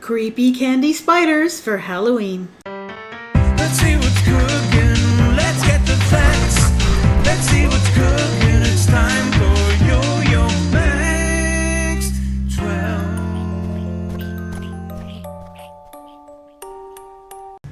creepy candy spiders for Halloween. Let's see what's cooking. Let's get the facts. Let's see what's cooking. It's time for Yo-Yo Max 12.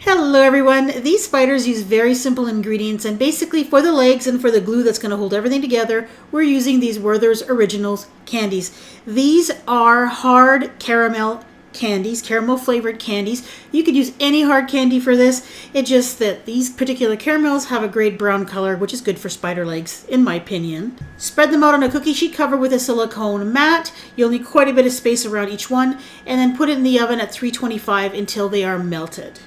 Hello everyone. These spiders use very simple ingredients, and basically for the legs and for the glue that's going to hold everything together, we're using these Werther's Originals candies. These are hard caramel candies, caramel flavored candies. You could use any hard candy for this. It's just that these particular caramels have a great brown color, which is good for spider legs, in my opinion. Spread them out on a cookie sheet covered with a silicone mat. You'll need quite a bit of space around each one, and then put it in the oven at 325 until they are melted.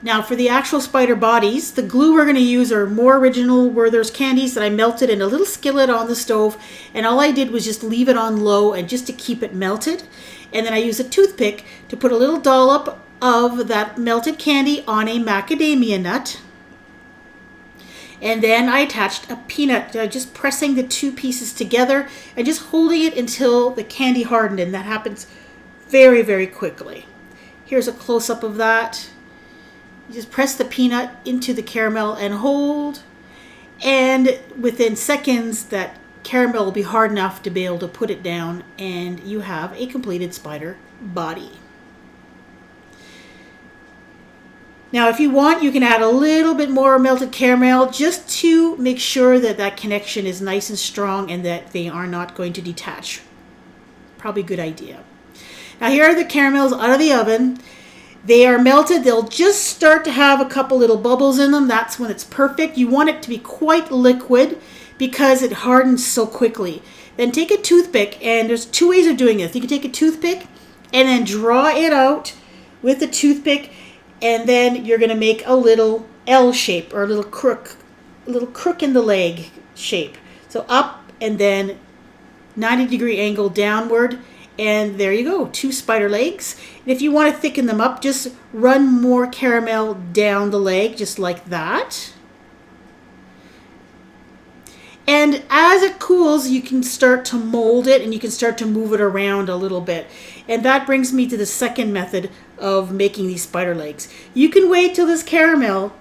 Now for the actual spider bodies, the glue we're going to use are more original Werther's candies that I melted in a little skillet on the stove, and all I did was just leave it on low and just to keep it melted. And then I used a toothpick to put a little dollop of that melted candy on a macadamia nut. And then I attached a peanut, just pressing the two pieces together and just holding it until the candy hardened, and that happens very, very quickly. Here's a close-up of that. You just press the peanut into the caramel and hold, and within seconds that caramel will be hard enough to be able to put it down, and you have a completed spider body. Now if you want, you can add a little bit more melted caramel just to make sure that that connection is nice and strong and that they are not going to detach. Probably a good idea. Now here are the caramels out of the oven. They are melted. They'll just start to have a couple little bubbles in them. That's when it's perfect. You want it to be quite liquid because it hardens so quickly. Then take a toothpick, and there's two ways of doing this. You can take a toothpick and then draw it out with the toothpick, and then you're going to make a little L shape or a little crook in the leg shape. So up and then 90-degree angle downward. And there you go, two spider legs. And if you want to thicken them up, just run more caramel down the leg, just like that. And as it cools, you can start to mold it and you can start to move it around a little bit. And that brings me to the second method of making these spider legs. You can wait till this caramel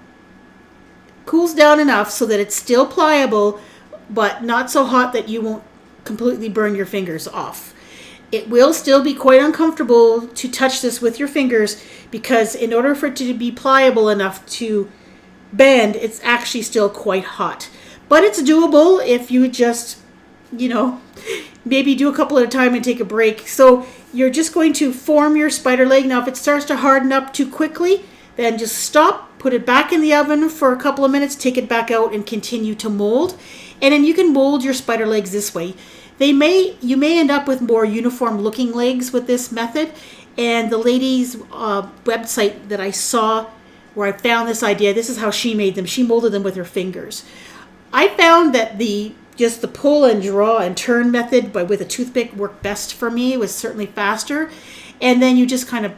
cools down enough so that it's still pliable, but not so hot that you won't completely burn your fingers off. It will still be quite uncomfortable to touch this with your fingers because in order for it to be pliable enough to bend, it's actually still quite hot. But it's doable if you just, maybe do a couple at a time and take a break. So you're just going to form your spider leg. Now if it starts to harden up too quickly, then just stop, put it back in the oven for a couple of minutes, take it back out and continue to mold. And then you can mold your spider legs this way. You may end up with more uniform looking legs with this method, and the lady's website that I saw where I found this idea, this is how she made them. She molded them with her fingers. I found that just the pull and draw and turn method with a toothpick worked best for me. It was certainly faster, and then you just kind of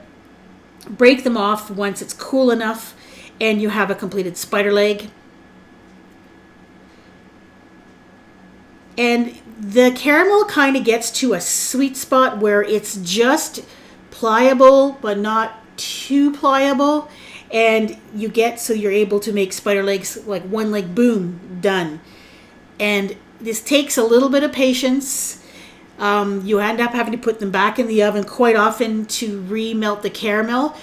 break them off once it's cool enough and you have a completed spider leg. And the caramel kind of gets to a sweet spot where it's just pliable, but not too pliable. And you're able to make spider legs like one leg, boom, done. And this takes a little bit of patience. You end up having to put them back in the oven quite often to remelt the caramel.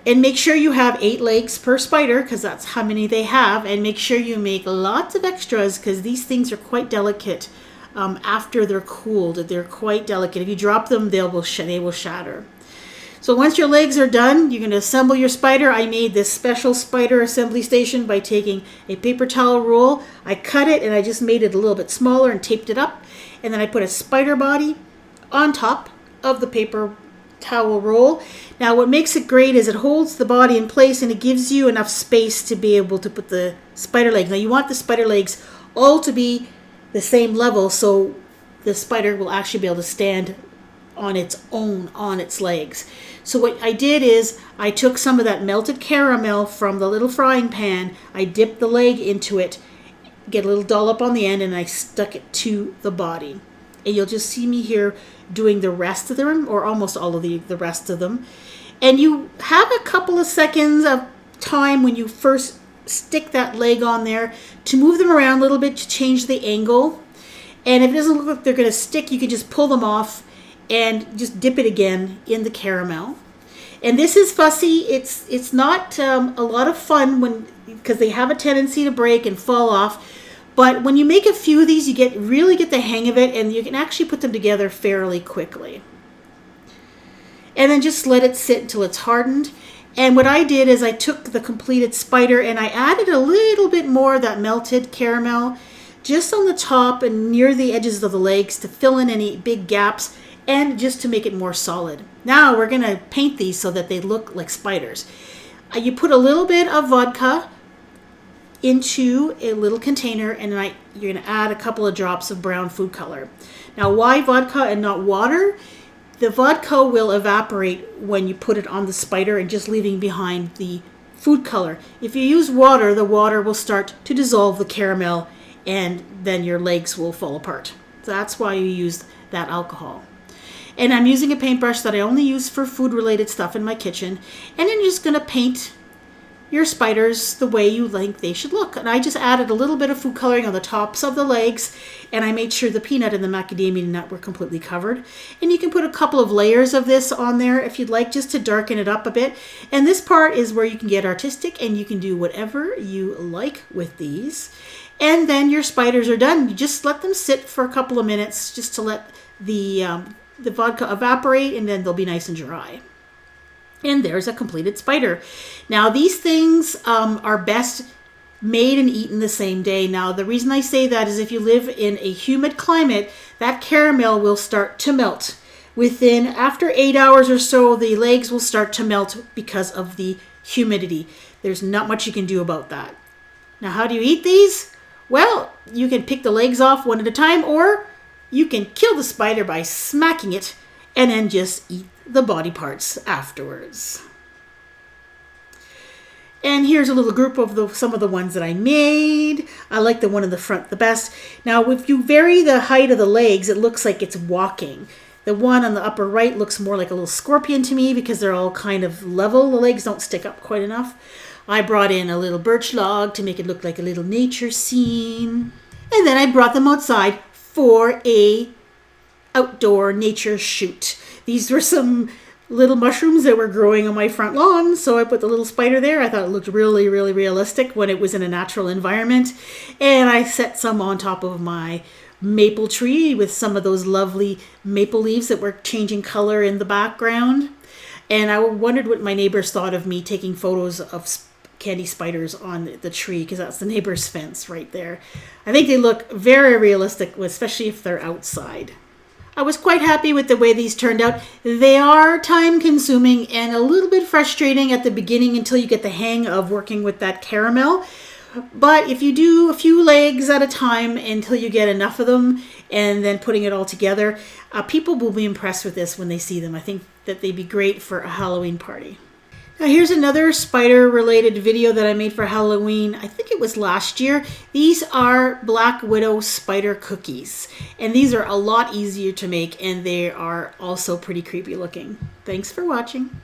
And make sure you have 8 legs per spider because that's how many they have. And make sure you make lots of extras because these things are quite delicate after they're cooled. They're quite delicate. If you drop them, they will shatter. So once your legs are done, you're going to assemble your spider. I made this special spider assembly station by taking a paper towel roll. I cut it and I just made it a little bit smaller and taped it up. And then I put a spider body on top of the paper towel roll. Now what makes it great is it holds the body in place and it gives you enough space to be able to put the spider legs. Now you want the spider legs all to be the same level so the spider will actually be able to stand on its own, on its legs. So what I did is I took some of that melted caramel from the little frying pan, I dipped the leg into it, get a little dollop on the end, and I stuck it to the body. and you'll just see me here doing the rest of them, or almost all of the rest of them. And you have a couple of seconds of time when you first stick that leg on there to move them around a little bit to change the angle. And if it doesn't look like they're going to stick, you can just pull them off and just dip it again in the caramel. And this is fussy. It's not a lot of fun because they have a tendency to break and fall off. But when you make a few of these, you really get the hang of it, and you can actually put them together fairly quickly. And then just let it sit until it's hardened. And what I did is I took the completed spider and I added a little bit more of that melted caramel just on the top and near the edges of the legs to fill in any big gaps and just to make it more solid. Now we're going to paint these so that they look like spiders. You put a little bit of vodka into a little container, and you're going to add a couple of drops of brown food color. Now, why vodka and not water? The vodka will evaporate when you put it on the spider and just leaving behind the food color. If you use water, the water will start to dissolve the caramel, and then your legs will fall apart. That's why you use that alcohol. And I'm using a paintbrush that I only use for food-related stuff in my kitchen, and I'm just going to paint your spiders the way you think they should look. And I just added a little bit of food coloring on the tops of the legs, and I made sure the peanut and the macadamia nut were completely covered. And you can put a couple of layers of this on there if you'd like, just to darken it up a bit. And this part is where you can get artistic and you can do whatever you like with these. And then your spiders are done. You just let them sit for a couple of minutes just to let the vodka evaporate, and then they'll be nice and dry. And there's a completed spider. Now, these things are best made and eaten the same day. Now, the reason I say that is if you live in a humid climate, that caramel will start to melt. After 8 hours or so, the legs will start to melt because of the humidity. There's not much you can do about that. Now, how do you eat these? Well, you can pick the legs off one at a time, or you can kill the spider by smacking it and then just eat the body parts afterwards. And here's a little group of some of the ones that I made. I like the one in the front the best. Now, if you vary the height of the legs, it looks like it's walking. The one on the upper right looks more like a little scorpion to me because they're all kind of level. The legs don't stick up quite enough. I brought in a little birch log to make it look like a little nature scene. And then I brought them outside for a outdoor nature shoot. These were some little mushrooms that were growing on my front lawn, so I put the little spider there. I thought it looked really, really realistic when it was in a natural environment. And I set some on top of my maple tree with some of those lovely maple leaves that were changing color in the background. And I wondered what my neighbors thought of me taking photos of candy spiders on the tree, because that's the neighbor's fence right there. I think they look very realistic, especially if they're outside. I was quite happy with the way these turned out. They are time consuming and a little bit frustrating at the beginning until you get the hang of working with that caramel. But if you do a few legs at a time until you get enough of them and then putting it all together, people will be impressed with this when they see them. I think that they'd be great for a Halloween party. Now here's another spider related video that I made for Halloween. I think it was last year. These are Black Widow spider cookies. And these are a lot easier to make, and they are also pretty creepy looking. Thanks for watching.